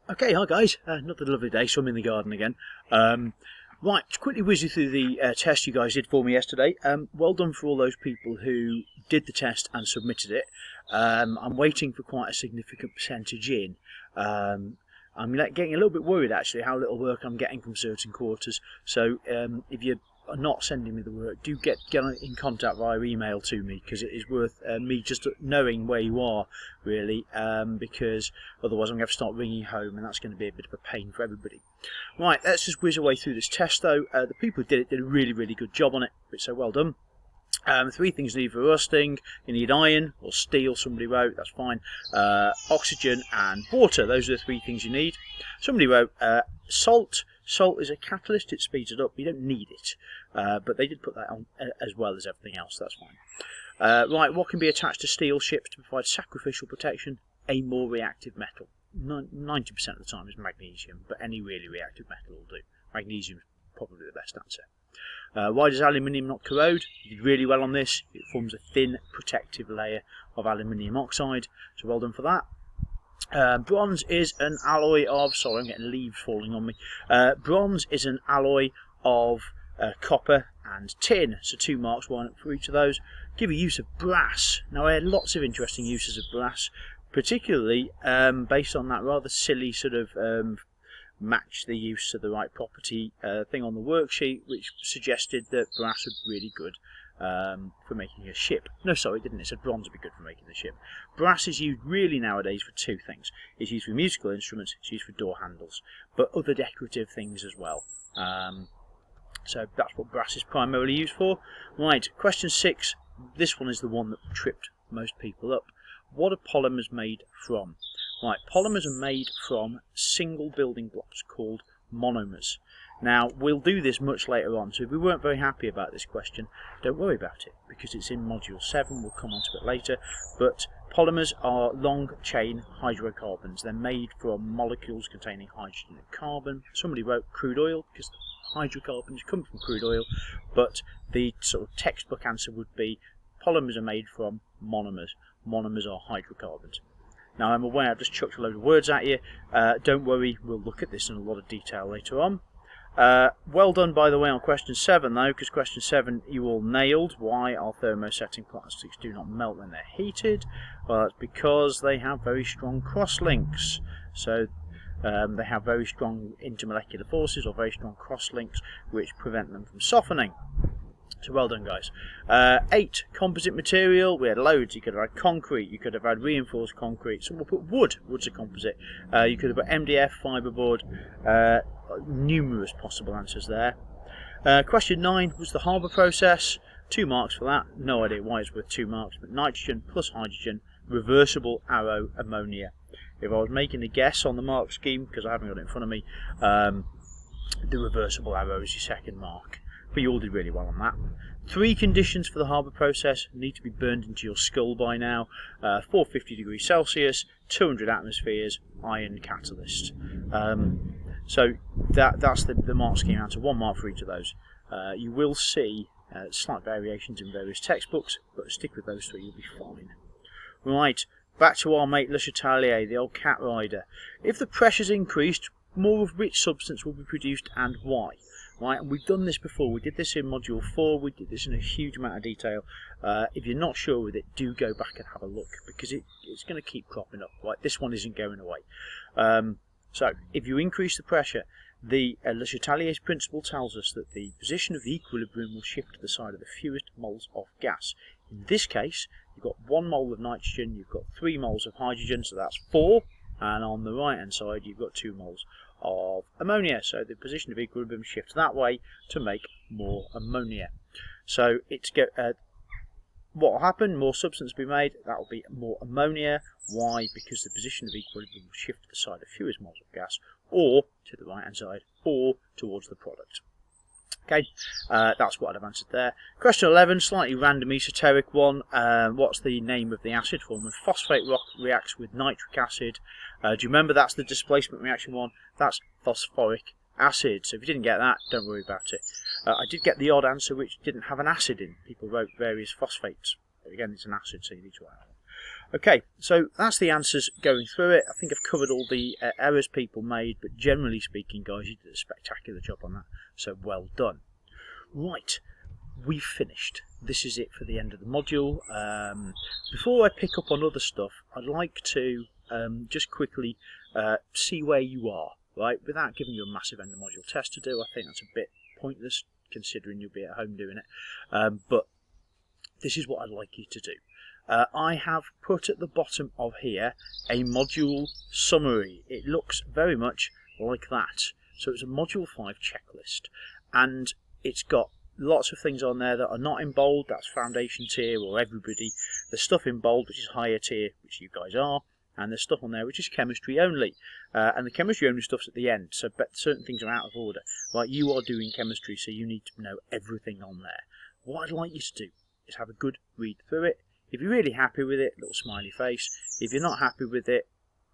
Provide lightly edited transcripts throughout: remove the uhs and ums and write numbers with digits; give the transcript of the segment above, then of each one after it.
Okay, hi guys, another lovely day, so I'm in the garden again. Right, to quickly whiz you through the test you guys did for me yesterday. Well done for all those people who did the test and submitted it. I'm waiting for quite a significant percentage in. I'm getting a little bit worried actually how little work I'm getting from certain quarters. So if you are not sending me the work, do get in contact via email to me, because it is worth me just knowing where you are, really, because otherwise I'm going to have to start ringing home, and that's going to be a bit of a pain for everybody. Right, let's just whiz away through this test though. The people who did it did a really good job on it, so well done. Three things you need for rusting. You need iron or steel, somebody wrote, that's fine. Oxygen and water, those are the three things you need. Somebody wrote salt. Salt is a catalyst, it speeds it up, you don't need it. But they did put that on as well as everything else, that's fine. Right, what can be attached to steel ships to provide sacrificial protection? A more reactive metal. 90% of the time is magnesium, but any really reactive metal will do. Magnesium is probably the best answer. Why does aluminium not corrode? You did really well on this. It forms a thin protective layer of aluminium oxide, so well done for that. Bronze is an alloy of, sorry I'm getting leaves falling on me, bronze is an alloy of copper and tin, so 2 marks, 1 for each of those. Give a use of brass. Now I had lots of interesting uses of brass, particularly based on that rather silly sort of match the use of the right property thing on the worksheet, which suggested that brass would be really good for making a ship. No, sorry, it didn't. It said bronze would be good for making the ship. Brass is used really nowadays for 2 things. It's used for musical instruments, it's used for door handles, but other decorative things as well. So that's what brass is primarily used for. Right, question 6. This one is the one that tripped most people up. What are polymers made from? Right, polymers are made from single building blocks called monomers. Now, we'll do this much later on, so if we weren't very happy about this question, don't worry about it, because it's in Module 7, we'll come on to it later. But polymers are long-chain hydrocarbons. They're made from molecules containing hydrogen and carbon. Somebody wrote crude oil, because hydrocarbons come from crude oil, but the sort of textbook answer would be polymers are made from monomers. Monomers are hydrocarbons. Now, I'm aware I've just chucked a load of words at you. Don't worry, we'll look at this in a lot of detail later on. Well done, by the way, on question 7, though, because question 7 you all nailed. Why are thermosetting plastics do not melt when they're heated? Well, that's because they have very strong cross-links. So they have very strong intermolecular forces, or very strong cross-links, which prevent them from softening. So well done, guys. 8, composite material. We had loads. You could have had concrete. You could have had reinforced concrete. So we'll put wood. Wood's a composite. You could have put MDF, fibreboard. Numerous possible answers there. Question 9 was the Haber process. 2 marks for that. No idea why it's worth 2 marks, but nitrogen plus hydrogen, reversible arrow ammonia. If I was making a guess on the mark scheme, because I haven't got it in front of me, the reversible arrow is your second mark. But you all did really well on that. 3 conditions for the Haber process need to be burned into your skull by now. 450 degrees Celsius, 200 atmospheres, iron catalyst. So that's the mark scheme answer. 1 mark for each of those. You will see slight variations in various textbooks, but stick with those 3, you'll be fine. Right, back to our mate Le Chatelier, the old cat rider. If the pressure's increased, more of which substance will be produced and why? Right, and we've done this before. We did this in Module 4. We did this in a huge amount of detail. If you're not sure with it, do go back and have a look, because it's going to keep cropping up. Right, this one isn't going away. So, if you increase the pressure, the Le Chatelier's principle tells us that the position of the equilibrium will shift to the side of the fewest moles of gas. In this case, you've got 1 mole of nitrogen, you've got 3 moles of hydrogen, so that's 4. And on the right hand side, you've got 2 moles of ammonia, so the position of equilibrium shifts that way to make more ammonia. So it's what will happen? More substance will be made. That will be more ammonia. Why? Because the position of equilibrium will shift to the side of fewest moles of gas, or to the right hand side, or towards the product. Okay, that's what I'd have answered there. Question 11, slightly random esoteric one. What's the name of the acid form when phosphate rock reacts with nitric acid? Do you remember that's the displacement reaction one? That's phosphoric acid. So if you didn't get that, don't worry about it. I did get the odd answer which didn't have an acid in. People wrote various phosphates. Again, it's an acid, so you need to write that. Okay, so that's the answers going through it. I think I've covered all the errors people made, but generally speaking, guys, you did a spectacular job on that, so well done. Right, we've finished. This is it for the end of the module. Before I pick up on other stuff, I'd like to just quickly see where you are, right, without giving you a massive end of module test to do. I think that's a bit pointless, considering you'll be at home doing it, but this is what I'd like you to do. I have put at the bottom of here a module summary. It looks very much like that. So it's a module 5 checklist, and it's got lots of things on there that are not in bold. That's foundation tier or everybody. There's stuff in bold which is higher tier, which you guys are, and there's stuff on there which is chemistry only, and the chemistry only stuff's at the end, so certain things are out of order. Like, you are doing chemistry, so you need to know everything on there. What I'd like you to do is have a good read through it. If you're really happy with it, little smiley face. If you're not happy with it,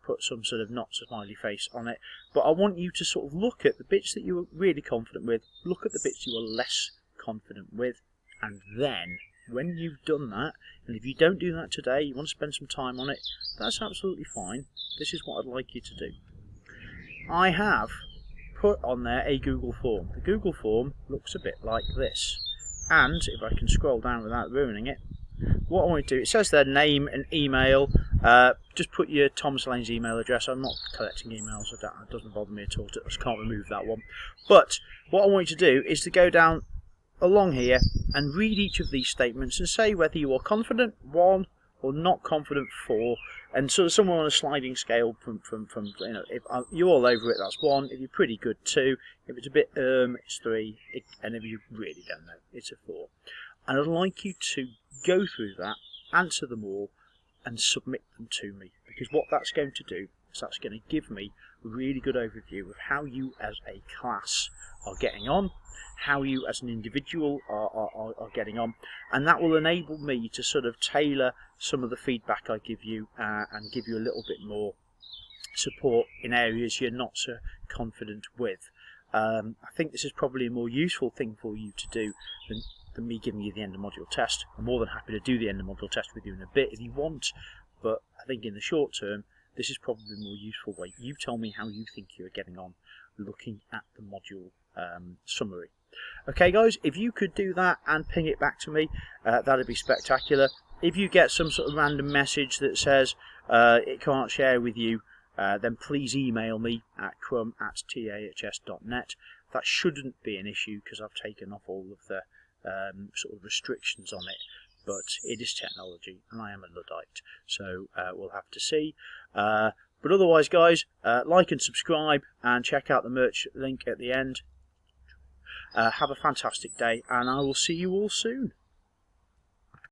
put some sort of not so smiley face on it. But I want you to sort of look at the bits that you were really confident with, look at the bits you were less confident with, and then when you've done that, and if you don't do that today, you want to spend some time on it, that's absolutely fine. This is what I'd like you to do. I have put on there a Google form. The Google form looks a bit like this, and if I can scroll down without ruining it, what I want to do, it says their name and email. Just put your Thomas Lane's email address. I'm not collecting emails, so that doesn't bother me at all. I just can't remove that one. But what I want you to do is to go down along here and read each of these statements and say whether you are confident, 1, or not confident, 4, and sort of somewhere on a sliding scale from you know, if you're all over it, that's 1. If you're pretty good, 2. If it's a bit it's 3, and if you really don't know, it's a 4. And I'd like you to go through that, answer them all, and submit them to me, because what that's going to do is that's going to give me a really good overview of how you as a class are getting on, how you as an individual are getting on, and that will enable me to sort of tailor some of the feedback I give you and give you a little bit more support in areas you're not so confident with. I think this is probably a more useful thing for you to do than me giving you the end of module test. I'm more than happy to do the end of module test with you in a bit if you want, but I think in the short term this is probably a more useful way. You tell me how you think you're getting on looking at the module summary. Okay guys, if you could do that and ping it back to me, that'd be spectacular. If you get some sort of random message that says it can't share with you, then please email me at crumb@tahs.net. That shouldn't be an issue because I've taken off all of the sort of restrictions on it, but it is technology and I am a Luddite, so we'll have to see. But otherwise guys, like and subscribe and check out the merch link at the end. Have a fantastic day, and I will see you all soon.